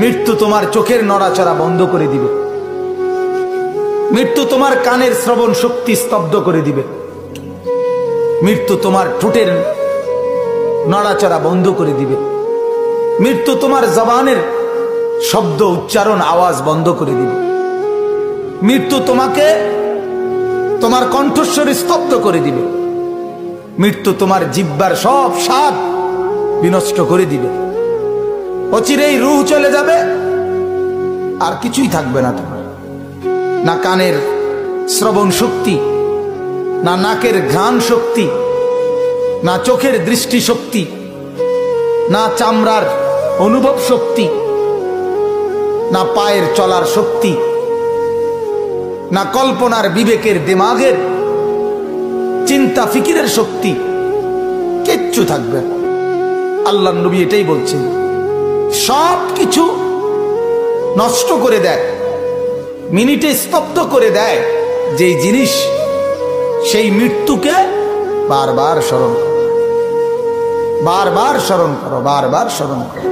মৃত্যু তোমার চোখের নড়াচড়া বন্ধ করে দিবে, মৃত্যু তোমার কানের শ্রবণ শক্তি স্তব্ধ করে দিবে, মৃত্যু তোমার ঠোঁটের নড়াচড়া বন্ধ করে দিবে, মৃত্যু তোমার জবানের শব্দ উচ্চারণ আওয়াজ বন্ধ করে দিবে, মৃত্যু তোমাকে তোমার কণ্ঠস্বর স্তব্ধ করে দিবে, মৃত্যু তোমার জিহ্বার সব স্বাদ বিনষ্ট করে দিবে। অচিরেই রূহ চলে যাবে, আর কিছুই থাকবে না তোমার, না কানের শ্রবণ শক্তি, না নাকের ঘ্রাণ শক্তি, না চোখের দৃষ্টি শক্তি, না চামড়ার অনুভব শক্তি, না পায়ের চলার শক্তি, না কল্পনার বিবেকের দিমাগের চিন্তা ফিকিরের শক্তি, কিচ্ছু থাকবে না। আল্লাহর নবী এটাই বলছেন, সব কিছু নষ্ট করে দেয়, মিনিটে স্তব্ধ করে দেয় যেই জিনিস, সেই মৃত্যুকে বারবার স্মরণ করো, বারবার স্মরণ করো, বারবার স্মরণ করো।